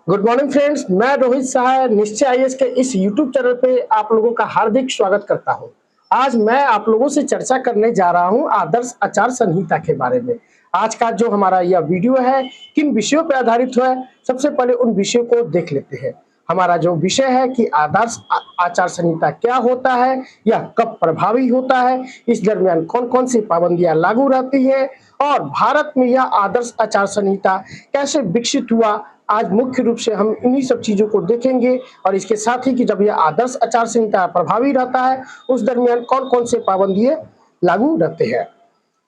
Good morning friends, मैं रोहित शाह निश्चय IAS के इस यूट्यूब चैनल पे आप लोगों का हार्दिक स्वागत करता हूं। आज मैं आप लोगों से चर्चा करने जा रहा हूं आदर्श आचार संहिता के बारे में। आज का जो हमारा यह वीडियो है किन विषयों पर आधारित है, सबसे पहले उन विषयों को देख लेते हैं। हमारा जो विषय है कि आदर्श आचार संहिता क्या होता है, यह कब प्रभावी होता है, इस दरमियान कौन-कौन सी पाबंदियां लागू रहती है और भारत में यह आदर्श आचार संहिता कैसे विकसित हुआ। आज मुख्य रूप से हम इन्हीं सब चीज़ों को देखेंगे और इसके साथ ही कि जब यह आदर्श आचार संहिता प्रभावी रहता है, उस दरमियान कौन-कौन से पाबंदियाँ लागू रहते हैं।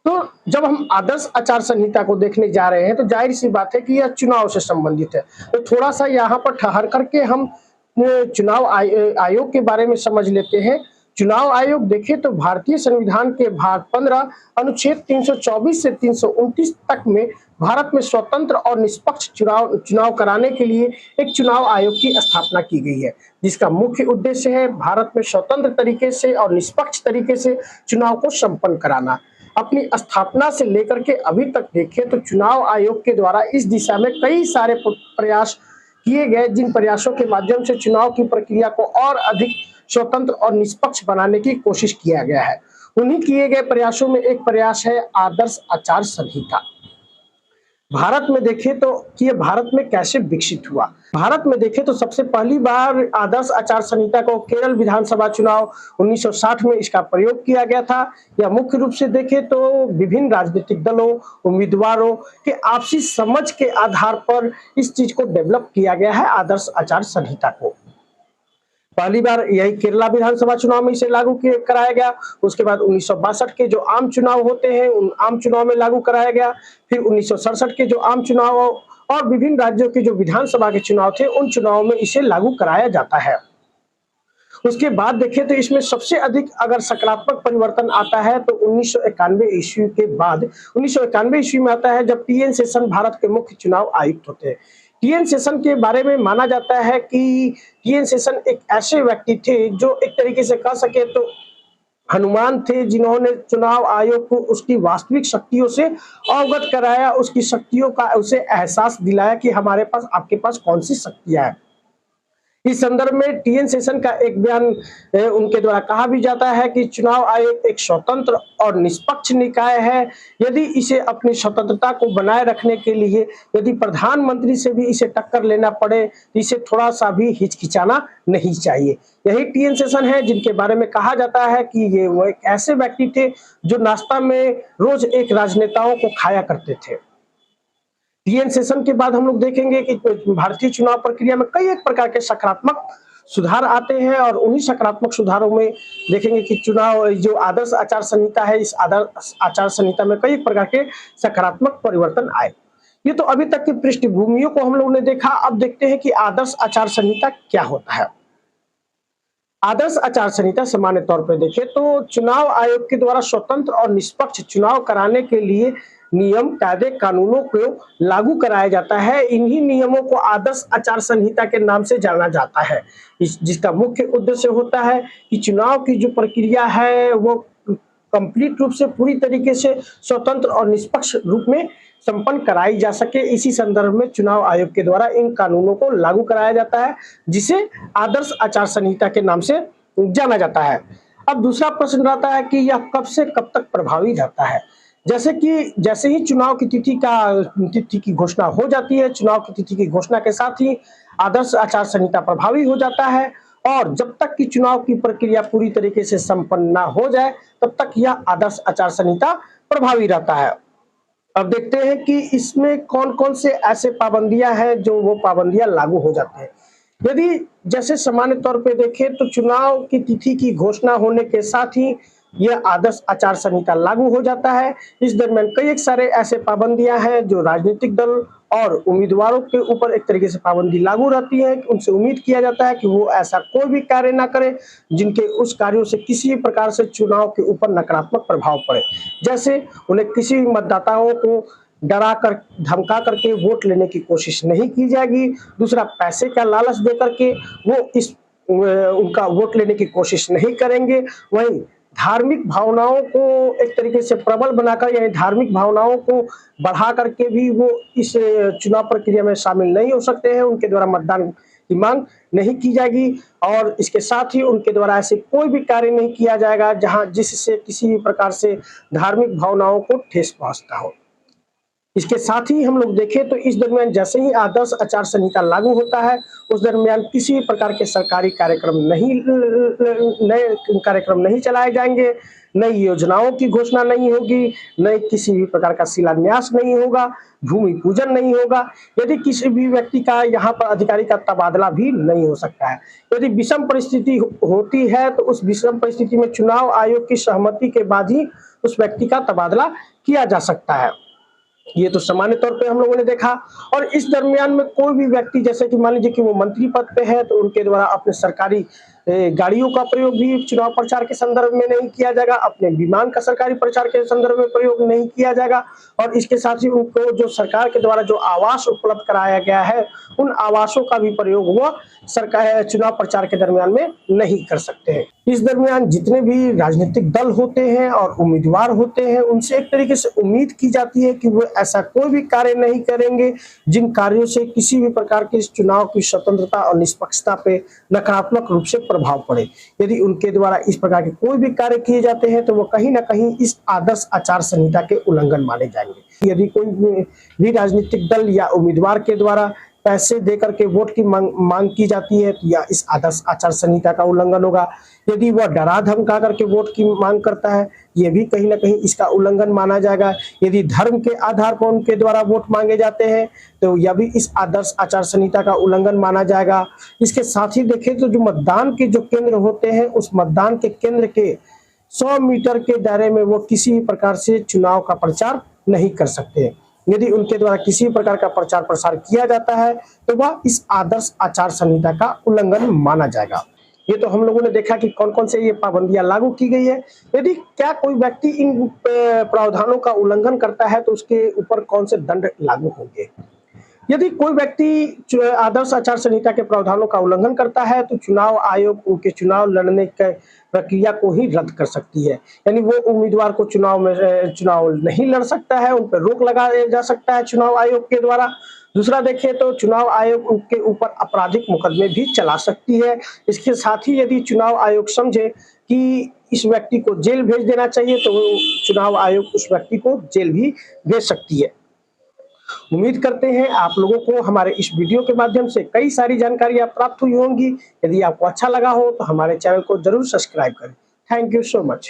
तो जब हम आदर्श आचार संहिता को देखने जा रहे हैं, तो ज़ाहिर-सी बात है कि यह चुनाव से संबंधित है। तो थोड़ा-सा यहाँ पर ठहर कर के हम चुनाव आयोग के बारे में समझ लेते हैं। चुनाव आयोग देखें तो भारतीय संविधान के भाग 15 अनुच्छेद 324 से 329 तक में भारत में स्वतंत्र और निष्पक्ष चुनाव कराने के लिए एक चुनाव आयोग की स्थापना की गई है, जिसका मुख्य उद्देश्य है भारत में स्वतंत्र तरीके से और निष्पक्ष तरीके से चुनाव को संपन्न कराना। अपनी स्थापना से लेकर के अभी तक देखें तो चुनाव आयोग के द्वारा इस दिशा में कई सारे प्रयास किए गए, जिन प्रयासों के माध्यम से चुनाव की प्रक्रिया को और अधिक स्वतंत्र और निष्पक्ष बनाने की कोशिश किया गया है। उन्हीं किए गए प्रयासों में एक प्रयास है आदर्श आचार संहिता। भारत में देखें तो कि ये भारत में कैसे विकसित हुआ। भारत में देखें तो सबसे पहली बार आदर्श आचार संहिता को केरल विधानसभा चुनाव 1960 में इसका प्रयोग किया गया था। यह मुख्य रूप से देखें तो विभिन्न राजनीतिक दलों, उम्मीदवारों के आपसी समझ के आधार पर इस चीज को डेवलप किया गया है आदर्श आचार संहिता को। पहली बार यही केरला विधानसभा चुनाव में इसे लागू कराया गया। उसके बाद 1962 के जो आम चुनाव होते हैं, उन आम चुनाव में लागू कराया गया। फिर 1967 के जो आम चुनाव और विभिन्न राज्यों के जो विधानसभा के चुनाव थे, उन चुनावों में इसे लागू कराया जाता है। उसके बाद देखें तो इसमें सबसे अधिक अगर सकारात्मक परिवर्तन आता है तो 1991 ईस्वी के बाद 1991 ईस्वी में आता है, जब टीएन शेषन भारत के मुख्य चुनाव आयुक्त होते हैं। टीएन शेषन के बारे में माना जाता है कि टीएन शेषन एक ऐसे व्यक्ति थे जो एक तरीके से कह सके तो हनुमान थे, जिन्होंने चुनाव आयोग को उसकी वास्तविक शक्तियों से अवगत कराया, उसकी शक्तियों का उसे एहसास दिलाया कि हमारे पास, आपके पास कौन सी शक्तियां हैं। इस संदर्भ में टीएन शेषन का एक बयान उनके द्वारा कहा भी जाता है कि चुनाव आयोग एक स्वतंत्र और निष्पक्ष निकाय है। यदि इसे अपनी स्वतंत्रता को बनाए रखने के लिए यदि प्रधानमंत्री से भी इसे टक्कर लेना पड़े, तो इसे थोड़ा सा भी हिचकिचाना नहीं चाहिए। यही टीएन शेषन है जिनके बारे में कहा जाता है कि ये वो एक ऐसे व्यक्ति थे जो नाश्ता में रोज एक राजनेताओं को खाया करते थे। टीएन शेषन के बाद हम लोग देखेंगे कि भारतीय चुनाव प्रक्रिया में कई एक प्रकार के सकारात्मक सुधार आते हैं और उन्हीं सकारात्मक सुधारों में देखेंगे कि चुनाव जो आदर्श आचार संहिता है, इस आदर्श आचार संहिता में कई प्रकार के सकारात्मक परिवर्तन आए। ये तो अभी तक की पृष्ठभूमियों को हम लोगों ने देखा। अब देखते हैं कि आदर्श आचार संहिता क्या होता है। आदर्श आचार संहिता सामान्य तौर पर देखें तो चुनाव आयोग के द्वारा स्वतंत्र और निष्पक्ष चुनाव कराने के लिए नियम, कायदे, कानूनों को लागू कराया जाता है। इन्हीं नियमों को आदर्श आचार संहिता के नाम से जाना जाता है। जिसका मुख्य उद्देश्य होता है कि चुनाव की जो प्रक्रिया है वो कंप्लीट रूप से, पूरी तरीके से स्वतंत्र और निष्पक्ष रूप में संपन्न कराई जा सके। इसी संदर्भ में चुनाव आयोग के द्वारा इन कानूनों को लागू कराया जाता है, जिसे आदर्श आचार संहिता के नाम से जाना जाता है। अब दूसरा प्रश्न रहता है कि यह कब से कब तक प्रभावी रहता है। जैसे ही चुनाव की तिथि की घोषणा हो जाती है, चुनाव की तिथि की घोषणा के साथ ही आदर्श आचार संहिता प्रभावी हो जाता है और जब तक कि चुनाव की प्रक्रिया पूरी तरीके से संपन्न ना हो जाए, तब तक यह आदर्श आचार संहिता प्रभावी रहता है। अब देखते हैं कि इसमें कौन-कौन से ऐसे पाबंदियां हैं जो वो पाबंदियां लागू हो जाती हैं। यदि जैसे सामान्य तौर पे देखें तो चुनाव की तिथि की घोषणा होने के साथ ही यह आदर्श आचार संहिता लागू हो जाता है। इस दरमियान कई एक सारे ऐसे पाबंदियां हैं जो राजनीतिक दल और उम्मीदवारों के ऊपर एक तरीके से पाबंदी लागू रहती है। उनसे उम्मीद किया जाता है कि वो ऐसा कोई भी कार्य ना करें जिनके उस कार्यों से किसी प्रकार से चुनाव के ऊपर नकारात्मक प्रभाव पड़े। जैसे उन्हें किसी मतदाताओं को डरा कर, धमका करके वोट लेने की कोशिश नहीं की जाएगी। दूसरा, पैसे का लालच देकर के वो उनका वोट लेने की कोशिश नहीं करेंगे। वहीं धार्मिक भावनाओं को एक तरीके से प्रबल बनाकर, यानी धार्मिक भावनाओं को बढ़ा करके भी वो इस चुनाव प्रक्रिया में शामिल नहीं हो सकते हैं। उनके द्वारा मतदान की मांग नहीं की जाएगी और इसके साथ ही उनके द्वारा ऐसे कोई भी कार्य नहीं किया जाएगा जहां जिससे किसी भी प्रकार से धार्मिक भावनाओं को ठेस पहुंचता हो। इसके साथ ही हम लोग देखें तो इस दरमियान जैसे ही आदर्श आचार संहिता लागू होता है, उस दरमियान किसी भी प्रकार के सरकारी कार्यक्रम नहीं नए कार्यक्रम नहीं चलाए जाएंगे, नई योजनाओं की घोषणा नहीं होगी, नए किसी भी प्रकार का शिलान्यास नहीं होगा, भूमि पूजन नहीं होगा। यदि किसी भी व्यक्ति का यहाँ पर अधिकारी का तबादला भी नहीं हो सकता है। यदि विषम परिस्थिति होती है तो उस विषम परिस्थिति में चुनाव आयोग की सहमति के बाद ही उस व्यक्ति का तबादला किया जा सकता है। ये तो सामान्य तौर पे हम लोगों ने देखा। और इस दरमियान में कोई भी व्यक्ति, जैसे कि मान लीजिए कि वो मंत्री पद पे है, तो उनके द्वारा अपने सरकारी गाड़ियों का प्रयोग भी चुनाव प्रचार के संदर्भ में नहीं किया जाएगा, अपने विमान का सरकारी प्रचार के संदर्भ में प्रयोग नहीं किया जाएगा। और इसके साथ ही उनको जो सरकार के द्वारा जो आवास उपलब्ध कराया गया है, उन आवासों का भी प्रयोग वो सरकार चुनाव प्रचार के दरमियान में नहीं कर सकते हैं। इस दरमियान जितने भी राजनीतिक दल होते हैं और उम्मीदवार होते हैं, उनसे एक तरीके से उम्मीद की जाती है कि वो ऐसा कोई भी कार्य नहीं करेंगे जिन कार्यों से किसी भी प्रकार के इस चुनाव की स्वतंत्रता और निष्पक्षता पे नकारात्मक रूप से प्रभाव पड़े। यदि उनके द्वारा इस प्रकार के कोई भी कार्य किए जाते हैं तो वो कहीं ना कहीं इस आदर्श आचार संहिता के उल्लंघन माने जाएंगे। यदि कोई भी राजनीतिक दल या उम्मीदवार के द्वारा पैसे देकर के वोट की मांग की जाती है तो या इस आदर्श आचार संहिता का उल्लंघन होगा। यदि वह डरा धमका करके वोट की मांग करता है, ये भी कहीं ना कहीं इसका उल्लंघन माना जाएगा। यदि धर्म के आधार पर उनके द्वारा वोट मांगे जाते हैं तो यह भी इस आदर्श आचार संहिता का उल्लंघन माना जाएगा। इसके साथ ही देखें तो जो मतदान के जो केंद्र होते हैं, उस मतदान के केंद्र के 100 मीटर के दायरे में वो किसी भी प्रकार से चुनाव का प्रचार नहीं कर सकते। यदि उनके द्वारा किसी प्रकार का प्रचार प्रसार किया जाता है तो वह इस आदर्श आचार संहिता का उल्लंघन माना जाएगा। ये तो हम लोगों ने देखा कि कौन कौन से ये पाबंदियां लागू की गई है। यदि क्या कोई व्यक्ति इन प्रावधानों का उल्लंघन करता है तो उसके ऊपर कौन से दंड लागू होंगे। यदि कोई व्यक्ति आदर्श आचार संहिता के प्रावधानों का उल्लंघन करता है तो चुनाव आयोग उनके चुनाव लड़ने के प्रक्रिया को ही रद्द कर सकती है। यानी वो उम्मीदवार को चुनाव नहीं लड़ सकता है, उन पर रोक लगाया जा सकता है चुनाव आयोग के द्वारा। दूसरा देखें तो चुनाव आयोग उनके ऊपर आपराधिक मुकदमे भी चला सकती है। इसके साथ ही यदि चुनाव आयोग समझे कि इस व्यक्ति को जेल भेज देना चाहिए तो चुनाव आयोग उस व्यक्ति को जेल भी भेज सकती है। उम्मीद करते हैं आप लोगों को हमारे इस वीडियो के माध्यम से कई सारी जानकारियां प्राप्त हुई होंगी। यदि आपको अच्छा लगा हो तो हमारे चैनल को जरूर सब्सक्राइब करें। Thank you so much.